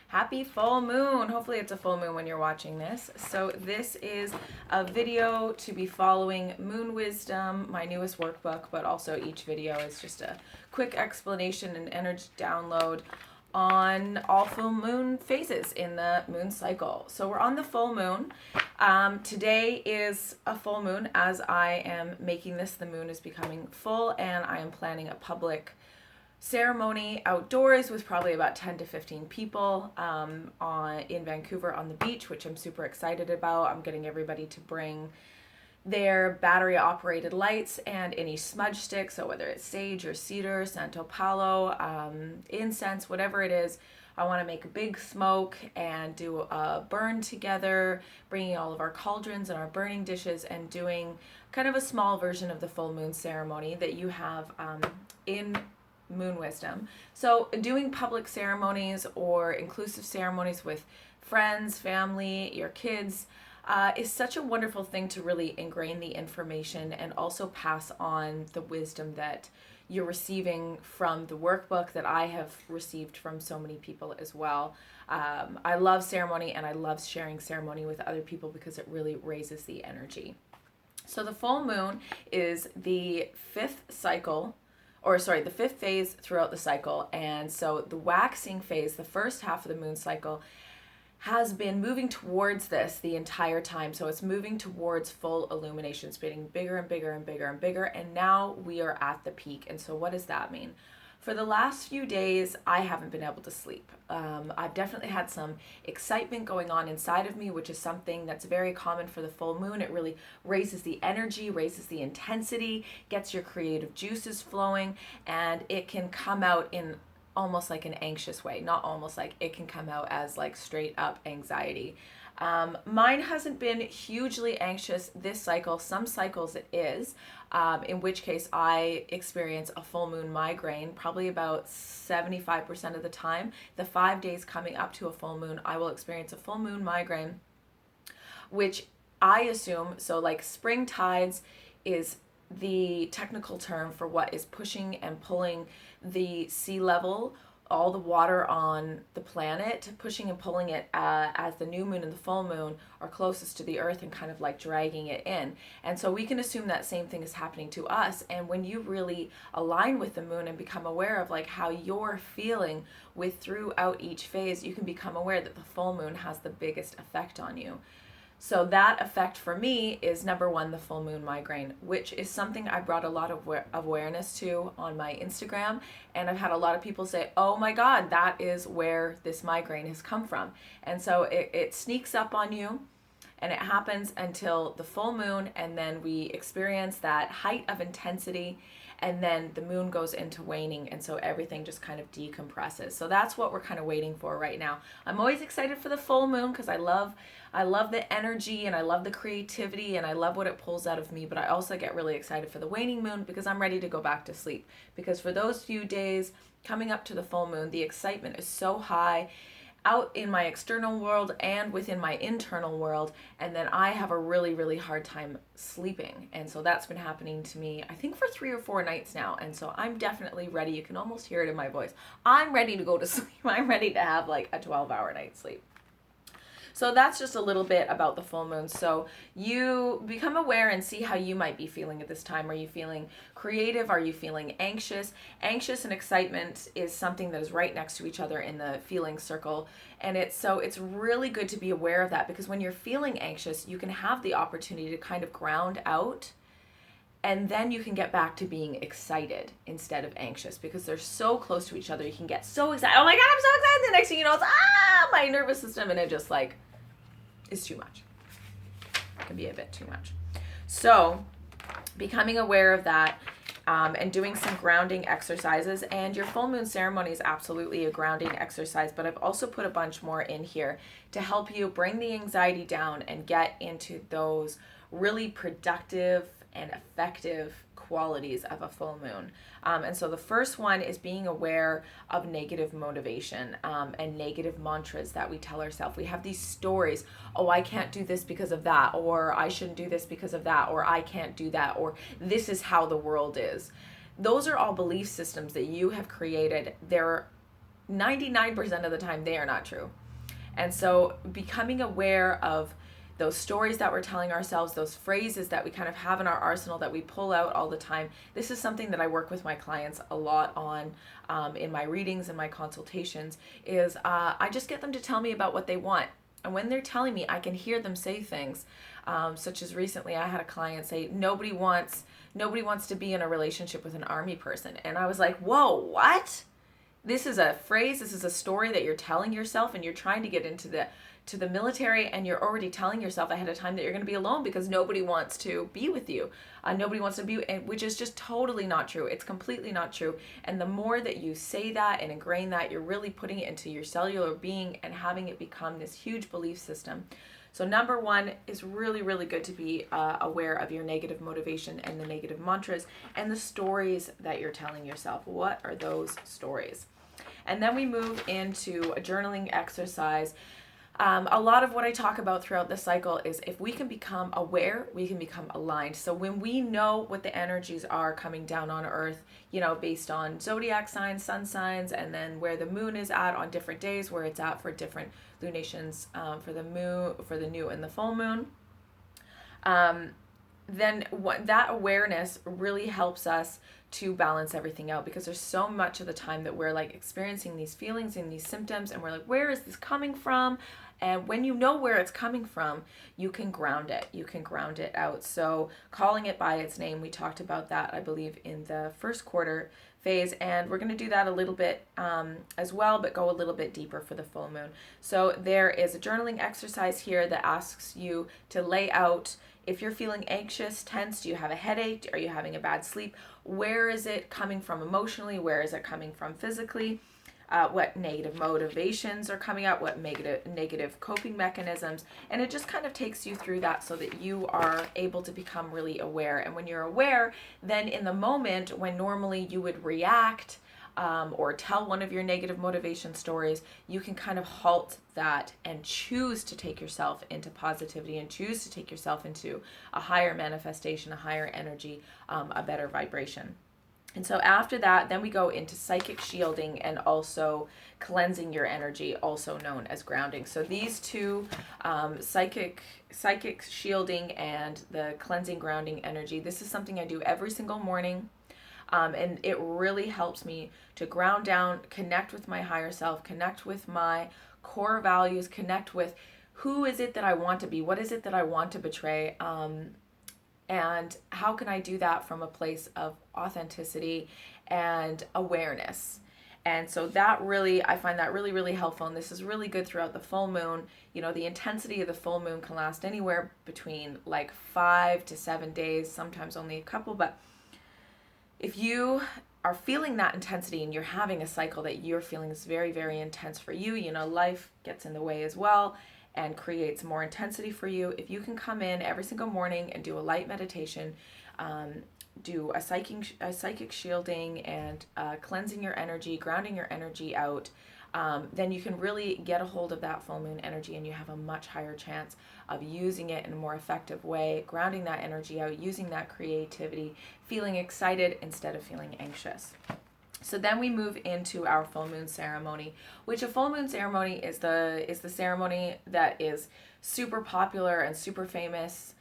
Happy full moon. Hopefully it's a full moon when you're watching this. So this is a video to be following Moon Wisdom, my newest workbook, but also each video is just a quick explanation and energy download on all full moon phases in the moon cycle. So we're on the full moon. Today is a full moon. As I am making this, the moon is becoming full, and I am planning a public ceremony outdoors with probably about 10 to 15 people in Vancouver on the beach, which I'm super excited about. I'm getting everybody to bring their battery operated lights and any smudge sticks, so whether it's sage or cedar, Santo Palo, incense, whatever it is. I want to make a big smoke and do a burn together, bringing all of our cauldrons and our burning dishes and doing kind of a small version of the full moon ceremony that you have in Moon Wisdom. So doing public ceremonies or inclusive ceremonies with friends, family, your kids is such a wonderful thing to really ingrain the information and also pass on the wisdom that you're receiving from the workbook that I have received from so many people as well. I love ceremony, and I love sharing ceremony with other people because it really raises the energy. So the full moon is the fifth phase throughout the cycle. And so the waxing phase, the first half of the moon cycle, has been moving towards this the entire time. So it's moving towards full illumination. It's getting bigger and bigger and bigger and bigger. And now we are at the peak. And so what does that mean? For the last few days, I haven't been able to sleep. I've definitely had some excitement going on inside of me, which is something that's very common for the full moon. It really raises the energy, raises the intensity, gets your creative juices flowing, and it can come out in almost like an anxious way. Not almost, like it can come out as like straight up anxiety. Mine hasn't been hugely anxious this cycle. Some cycles it is, in which case I experience a full moon migraine probably about 75% of the time. The 5 days coming up to a full moon, I will experience a full moon migraine, which I assume, so like spring tides is the technical term for what is pushing and pulling the sea level, all the water on the planet, pushing and pulling it as the new moon and the full moon are closest to the earth and kind of like dragging it in. And so we can assume that same thing is happening to us. And when you really align with the moon and become aware of like how you're feeling with throughout each phase, you can become aware that the full moon has the biggest effect on you. So that effect for me is number one, the full moon migraine, which is something I brought a lot of awareness to on my Instagram. And I've had a lot of people say, oh my God, that is where this migraine has come from. And so it sneaks up on you, and it happens until the full moon. And then we experience that height of intensity, and then the moon goes into waning, and so everything just kind of decompresses. So that's what we're kind of waiting for right now. I'm always excited for the full moon because I love the energy, and I love the creativity, and I love what it pulls out of me, but I also get really excited for the waning moon because I'm ready to go back to sleep. Because for those few days coming up to the full moon, the excitement is so high out in my external world and within my internal world, and then I have a really, really hard time sleeping. And so that's been happening to me, I think, for 3 or 4 nights now. And so I'm definitely ready. You can almost hear it in my voice. I'm ready to go to sleep. I'm ready to have like a 12-hour night's sleep. So that's just a little bit about the full moon. So you become aware and see how you might be feeling at this time. Are you feeling creative? Are you feeling anxious? Anxious and excitement is something that is right next to each other in the feeling circle. And it's really good to be aware of that, because when you're feeling anxious, you can have the opportunity to kind of ground out, and then you can get back to being excited instead of anxious, because they're so close to each other. You can get so excited. Oh my God, I'm so excited. The next thing you know, it's my nervous system, and it just like is too much. It can be a bit too much. So becoming aware of that, and doing some grounding exercises. And your full moon ceremony is absolutely a grounding exercise, but I've also put a bunch more in here to help you bring the anxiety down and get into those really productive and effective qualities of a full moon. And so the first one is being aware of negative motivation and negative mantras that we tell ourselves. We have these stories, oh, I can't do this because of that, or I shouldn't do this because of that, or I can't do that, or this is how the world is. Those are all belief systems that you have created. They're 99% of the time they are not true. And so becoming aware of those stories that we're telling ourselves, those phrases that we kind of have in our arsenal that we pull out all the time. This is something that I work with my clients a lot on in my readings and my consultations, is I just get them to tell me about what they want. And when they're telling me, I can hear them say things, such as recently I had a client say, nobody wants to be in a relationship with an army person. And I was like, whoa, what? This is a phrase, this is a story that you're telling yourself, and you're trying to get into the military, and you're already telling yourself ahead of time that you're going to be alone because nobody wants to be with you. Nobody wants to be, which is just totally not true. It's completely not true. And the more that you say that and ingrain that, you're really putting it into your cellular being and having it become this huge belief system. So number one is really, really good to be aware of your negative motivation and the negative mantras and the stories that you're telling yourself. What are those stories? And then we move into a journaling exercise. A lot of what I talk about throughout the cycle is if we can become aware, we can become aligned. So when we know what the energies are coming down on Earth, based on zodiac signs, sun signs, and then where the moon is at on different days, where it's at for different lunations, for the moon, for the new and the full moon, then that awareness really helps us to balance everything out, because there's so much of the time that we're like experiencing these feelings and these symptoms, and we're like, where is this coming from? And when you know where it's coming from, you can ground it. You can ground it out. So calling it by its name, we talked about that, I believe, in the first quarter phase. And we're going to do that a little bit as well, but go a little bit deeper for the full moon. So there is a journaling exercise here that asks you to lay out, if you're feeling anxious, tense, do you have a headache? Are you having a bad sleep? Where is it coming from emotionally? Where is it coming from physically? What negative motivations are coming up, what negative coping mechanisms, and it just kind of takes you through that so that you are able to become really aware. And when you're aware, then in the moment when normally you would react or tell one of your negative motivation stories, you can kind of halt that and choose to take yourself into positivity and choose to take yourself into a higher manifestation, a higher energy, a better vibration. And so after that, then we go into psychic shielding and also cleansing your energy, also known as grounding. So these two, psychic shielding and the cleansing grounding energy, this is something I do every single morning. And it really helps me to ground down, connect with my higher self, connect with my core values, connect with who is it that I want to be, what is it that I want to betray, and how can I do that from a place of authenticity and awareness? And so that really, I find that really, really helpful. And this is really good throughout the full moon. The intensity of the full moon can last anywhere between like 5 to 7 days, sometimes only a couple. But if you are feeling that intensity and you're having a cycle that you're feeling is very, very intense for you, life gets in the way as well and creates more intensity for you. If you can come in every single morning and do a light meditation, do a psychic shielding and cleansing your energy, grounding your energy out, then you can really get a hold of that full moon energy, and you have a much higher chance of using it in a more effective way, grounding that energy out, using that creativity, feeling excited instead of feeling anxious. So then we move into our full moon ceremony, which a full moon ceremony is the ceremony that is super popular and super famous,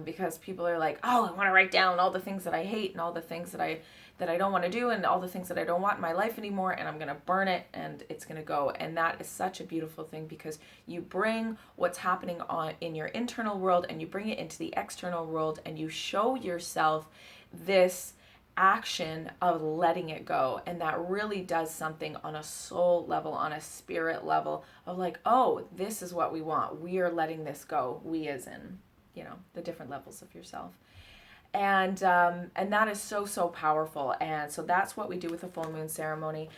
because people are like, oh, I want to write down all the things that I hate and all the things that I don't want to do and all the things that I don't want in my life anymore, and I'm going to burn it and it's going to go. And that is such a beautiful thing, because you bring what's happening in your internal world and you bring it into the external world, and you show yourself this action of letting it go. And that really does something on a soul level, on a spirit level, of like, oh, this is what we want. We are letting this go. We as in, the different levels of yourself. And that is so, so powerful. And so that's what we do with the full moon ceremony.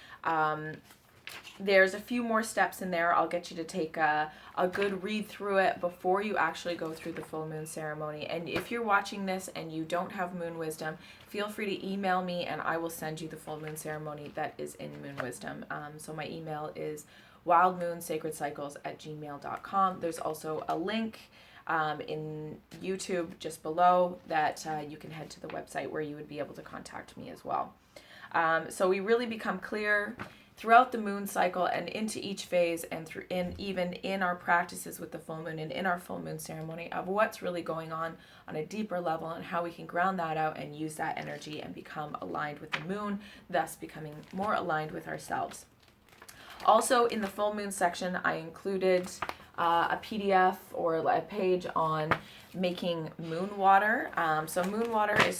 There's a few more steps in there. I'll get you to take a good read through it before you actually go through the full moon ceremony. And if you're watching this and you don't have Moon Wisdom, feel free to email me and I will send you the full moon ceremony that is in Moon Wisdom. So my email is wildmoonsacredcycles@gmail.com. There's also a link in YouTube just below that you can head to the website where you would be able to contact me as well. So we really become clear throughout the moon cycle and into each phase, and even in our practices with the full moon and in our full moon ceremony, of what's really going on a deeper level, and how we can ground that out and use that energy and become aligned with the moon, thus becoming more aligned with ourselves. Also, in the full moon section, I included a PDF or a page on making moon water. So moon water is